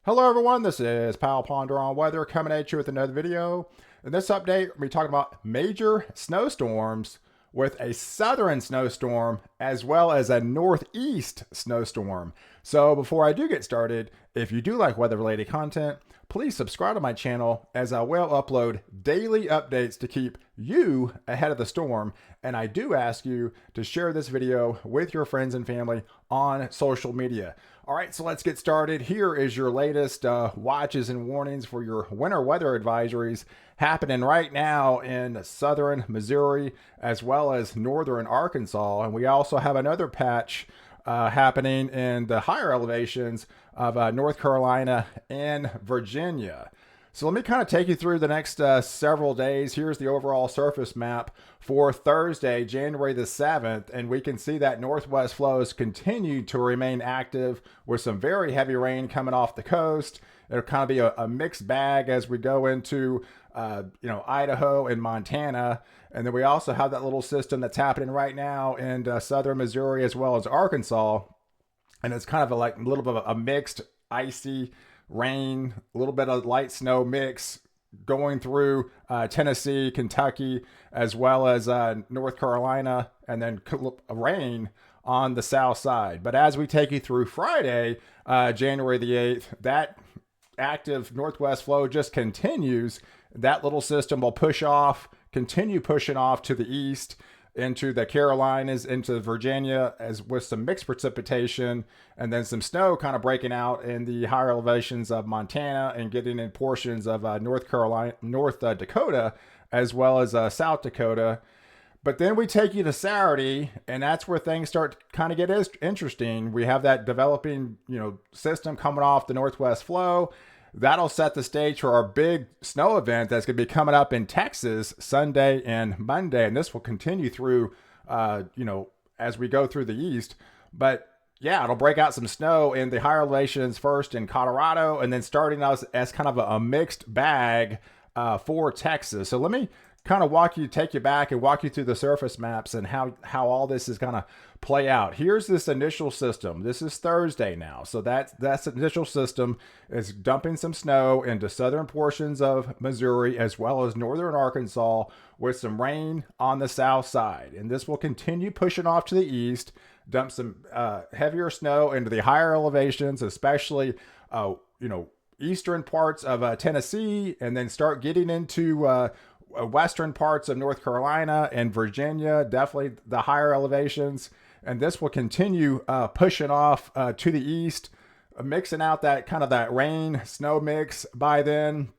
Hello everyone, this is Pal Ponder on Weather coming at you with another video. In this update, we'll be talking about major snowstorms with a southern snowstorm as well as a northeast snowstorm. So before I do get started, if you do like weather related content, please subscribe to my channel as I will upload daily updates to keep you ahead of the storm. And I do ask you to share this video with your friends and family on social media. All right, so let's get started. Here is your latest watches and warnings for your winter weather advisories happening right now in southern Missouri as well as northern Arkansas. And we also have another patch happening in the higher elevations of North Carolina and Virginia. So let me kind of take you through the next several days. Here's the overall surface map for Thursday, January the 7th, and we can see that northwest flows continue to remain active with some very heavy rain coming off the coast. It'll kind of be a mixed bag as we go into Idaho and Montana. And then we also have that little system that's happening right now in southern Missouri as well as Arkansas. And it's kind of a little bit of a mixed, icy rain, a little bit of light snow mix going through Tennessee, Kentucky, as well as North Carolina, and then rain on the south side. But as we take you through Friday, January the 8th, that active northwest flow just continues. That little system will continue pushing off to the east into the Carolinas, into Virginia, as with some mixed precipitation, and then some snow kind of breaking out in the higher elevations of Montana and getting in portions of North Dakota, as well as South Dakota. But then we take you to Saturday, and that's where things start to kind of get interesting. We have that developing, system coming off the northwest flow. That'll set the stage for our big snow event that's going to be coming up in Texas Sunday and Monday. And this will continue through, as we go through the east. But yeah, it'll break out some snow in the higher elevations first in Colorado, and then starting out as kind of a mixed bag for Texas. So let me kind of take you back and walk you through the surface maps and how all this is going to play out. Here's this initial system. This is Thursday now. So that's initial system is dumping some snow into southern portions of Missouri as well as northern Arkansas with some rain on the south side. And this will continue pushing off to the east, dump some heavier snow into the higher elevations, especially, eastern parts of Tennessee, and then start getting into western parts of North Carolina and Virginia, definitely the higher elevations. And this will continue pushing off to the east, mixing out that rain snow mix by then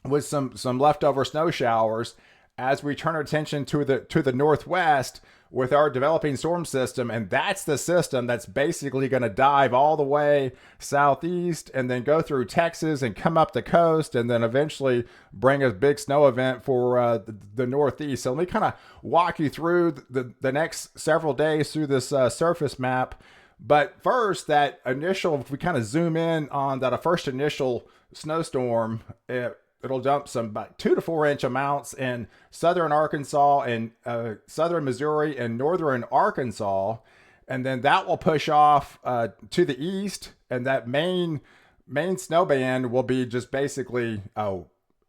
with some leftover snow showers as we turn our attention to the northwest with our developing storm system. And that's the system that's basically going to dive all the way southeast and then go through Texas and come up the coast and then eventually bring a big snow event for the northeast. So let me kind of walk you through the next several days through this surface map. But first, if we kind of zoom in on that first initial snowstorm, it'll dump some about 2 to 4 inch amounts in southern Arkansas and southern Missouri and northern Arkansas. And then that will push off to the east. And that main snow band will be just basically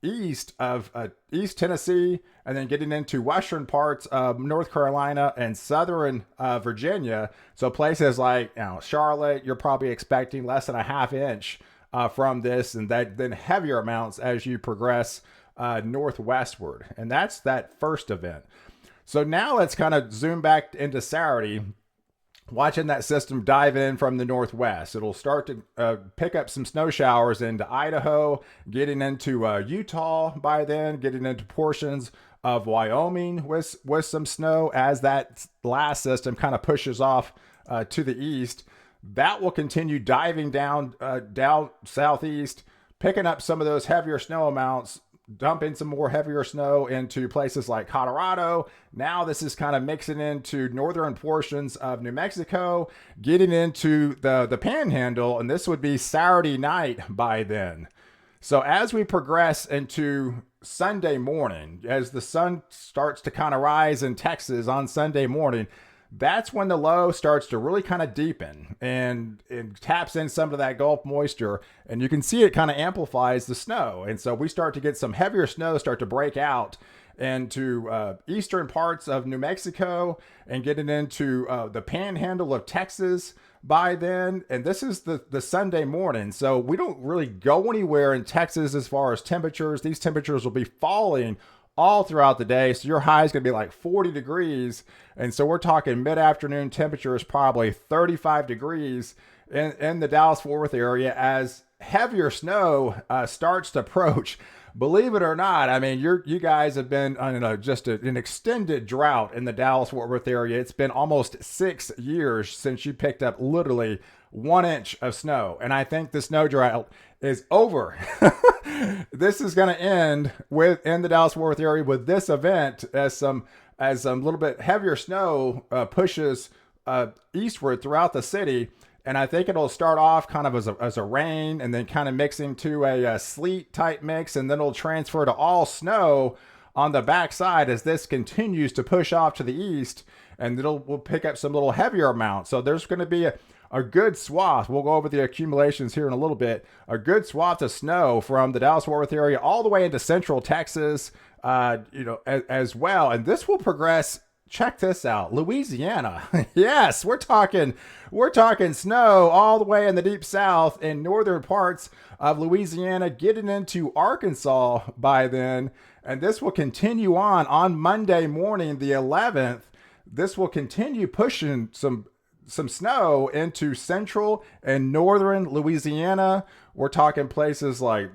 east of East Tennessee and then getting into western parts of North Carolina and southern Virginia. So places like Charlotte, you're probably expecting less than a half inch from this, and then heavier amounts as you progress northwestward. And that's that first event. So now let's kind of zoom back into Saturday, watching that system dive in from the northwest. It'll start to pick up some snow showers into Idaho, getting into Utah by then, getting into portions of Wyoming with some snow as that last system kind of pushes off to the east. That will continue diving down southeast, picking up some of those heavier snow amounts, dumping some more heavier snow into places like Colorado. Now this is kind of mixing into northern portions of New Mexico, getting into the Panhandle, and this would be Saturday night by then. So as we progress into Sunday morning, as the sun starts to kind of rise in Texas on Sunday morning, that's when the low starts to really kind of deepen and it taps in some of that Gulf moisture, and you can see it kind of amplifies the snow. And so we start to get some heavier snow start to break out into eastern parts of New Mexico and getting into the panhandle of Texas by then. And this is the Sunday morning. So we don't really go anywhere in Texas as far as temperatures. These temperatures will be falling all throughout the day. So your high is going to be like 40 degrees. And so we're talking mid-afternoon temperatures, probably 35 degrees in the Dallas-Fort Worth area as heavier snow starts to approach. Believe it or not, I mean, you guys have been on just an extended drought in the Dallas-Fort Worth area. It's been almost 6 years since you picked up literally 1 inch of snow. And I think the snow drought is over. This is going to end in the Dallas-Fort Worth area with this event as some little bit heavier snow pushes eastward throughout the city. And I think it'll start off kind of as a rain and then kind of mixing to a sleet type mix. And then it'll transfer to all snow on the backside as this continues to push off to the east. And we'll pick up some little heavier amounts. So there's going to be a good swath. We'll go over the accumulations here in a little bit. A good swath of snow from the Dallas-Fort Worth area all the way into central Texas, as well. And this will progress. Check this out, Louisiana. Yes, we're talking snow all the way in the deep south and northern parts of Louisiana, getting into Arkansas by then. And this will continue on Monday morning, the 11th. This will continue pushing some snow into central and northern Louisiana. We're talking places like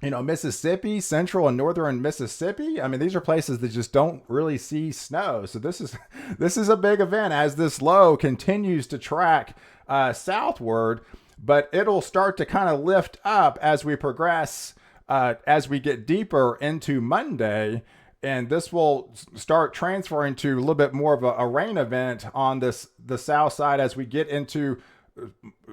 Mississippi, central and northern Mississippi. I mean, these are places that just don't really see snow. So this is a big event as this low continues to track southward, but it'll start to kind of lift up as we progress, as we get deeper into Monday. And this will start transferring to a little bit more of a rain event on the south side as we get into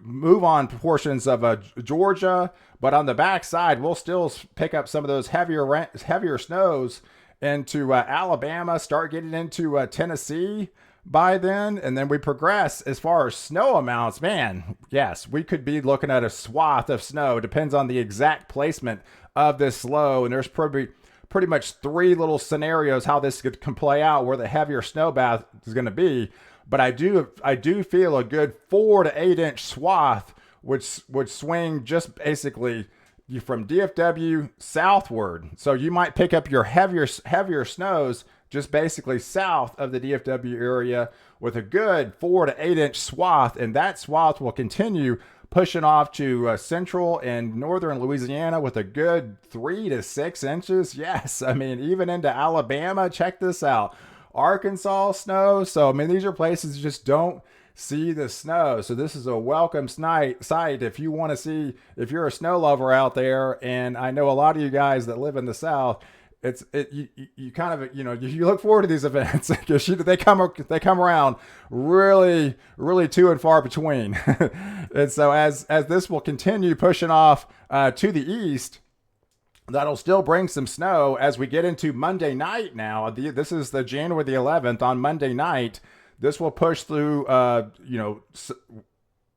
move on portions of Georgia, but on the backside, we'll still pick up some of those heavier snows into Alabama, start getting into Tennessee by then. And then we progress as far as snow amounts. Man, yes, we could be looking at a swath of snow. Depends on the exact placement of this low. And there's pretty much 3 little scenarios how this can play out where the heavier snow bath is going to be. But I do feel a good 4 to 8 inch swath would swing just basically from DFW southward. So you might pick up your heavier snows just basically south of the DFW area with a good 4 to 8 inch swath, and that swath will continue pushing off to central and northern Louisiana with a good 3 to 6 inches. Yes, I mean even into Alabama. Check this out. Arkansas snow. So, I mean, these are places you just don't see the snow. So this is a welcome site if you want to see, if you're a snow lover out there. And I know a lot of you guys that live in the South, you kind of, you look forward to these events because they come around really, really few and far between. And so as this will continue pushing off to the east, that'll still bring some snow as we get into Monday night now. This is the January the 11th. On Monday night, this will push through,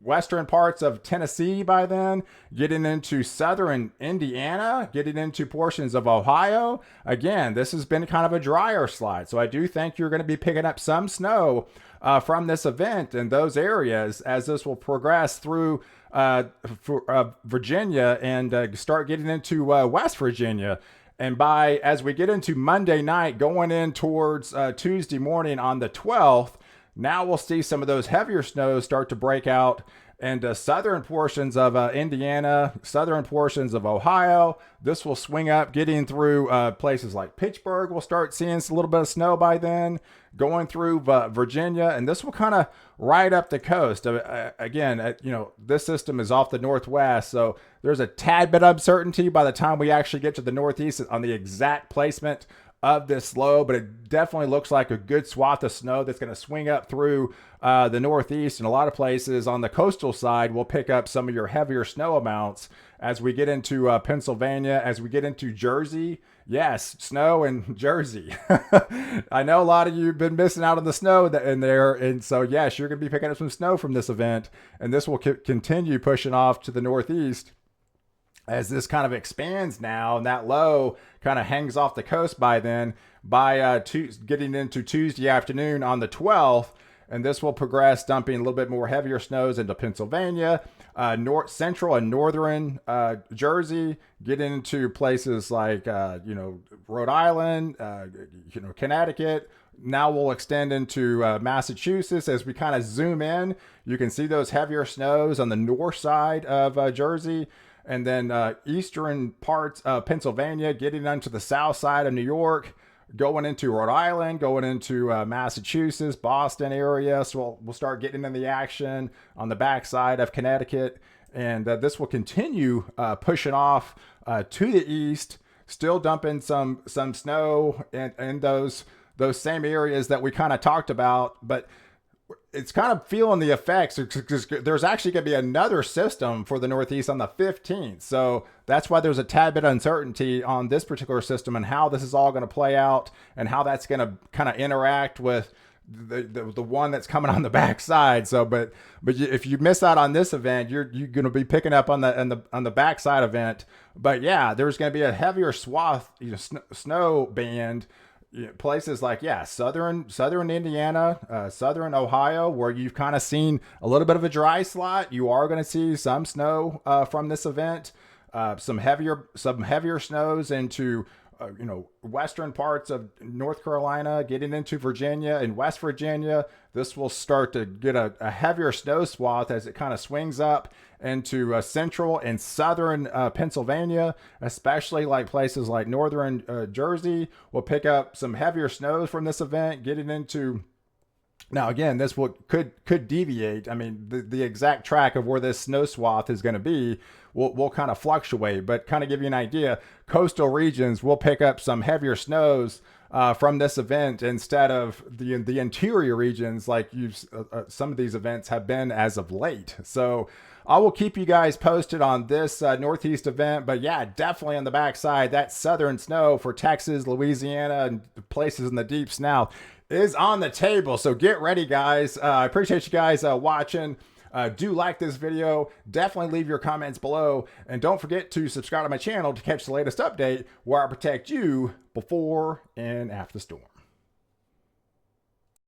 western parts of Tennessee by then, getting into southern Indiana, getting into portions of Ohio. Again, this has been kind of a drier slide. So I do think you're going to be picking up some snow from this event in those areas as this will progress through Virginia and start getting into West Virginia. And as we get into Monday night, going in towards Tuesday morning on the 12th, now we'll see some of those heavier snows start to break out and southern portions of Indiana, southern portions of Ohio. This will swing up, getting through places like Pittsburgh. We'll start seeing a little bit of snow by then, going through Virginia, and this will kind of ride up the coast. Again, this system is off the northwest, so there's a tad bit of uncertainty by the time we actually get to the northeast on the exact placement of this low, but it definitely looks like a good swath of snow that's going to swing up through the Northeast. And a lot of places on the coastal side will pick up some of your heavier snow amounts as we get into Pennsylvania, as we get into Jersey. Yes, snow in Jersey. I know a lot of you have been missing out on the snow in there. And so, yes, you're going to be picking up some snow from this event. And this will continue pushing off to the Northeast as this kind of expands now, and that low kind of hangs off the coast by then, by getting into Tuesday afternoon on the 12th. And this will progress, dumping a little bit more heavier snows into Pennsylvania, central and northern Jersey, getting into places like, Rhode Island, Connecticut. Now we'll extend into Massachusetts. As we kind of zoom in, you can see those heavier snows on the north side of Jersey. And then eastern parts of Pennsylvania, getting onto the south side of New York, going into Rhode Island, going into Massachusetts, Boston area. So we'll start getting in the action on the backside of Connecticut. And this will continue pushing off to the east, still dumping some snow in those same areas that we kind of talked about. But it's kind of feeling the effects, because there's actually going to be another system for the Northeast on the 15th. So that's why there's a tad bit of uncertainty on this particular system and how this is all going to play out and how that's going to kind of interact with the one that's coming on the backside. So, but if you miss out on this event, you're going to be picking up on the backside event. But yeah, there's going to be a heavier swath, snow band. Places like, southern Indiana, southern Ohio, where you've kind of seen a little bit of a dry slot. You are going to see some snow from this event, some heavier snows into western parts of North Carolina, getting into Virginia and West Virginia. This will start to get a heavier snow swath as it kind of swings up into central and southern Pennsylvania, especially like places like northern Jersey will pick up some heavier snows from this event, getting into. Now, again, this could deviate. I mean, the exact track of where this snow swath is going to be will kind of fluctuate, but kind of give you an idea. Coastal regions will pick up some heavier snows from this event instead of the interior regions, like some of these events have been as of late. So I will keep you guys posted on this Northeast event. But yeah, definitely on the backside, that southern snow for Texas, Louisiana, and places in the deep South is on the table. So get ready, guys. I appreciate you guys watching. Do like this video. Definitely leave your comments below. And don't forget to subscribe to my channel to catch the latest update where I protect you before and after the storm.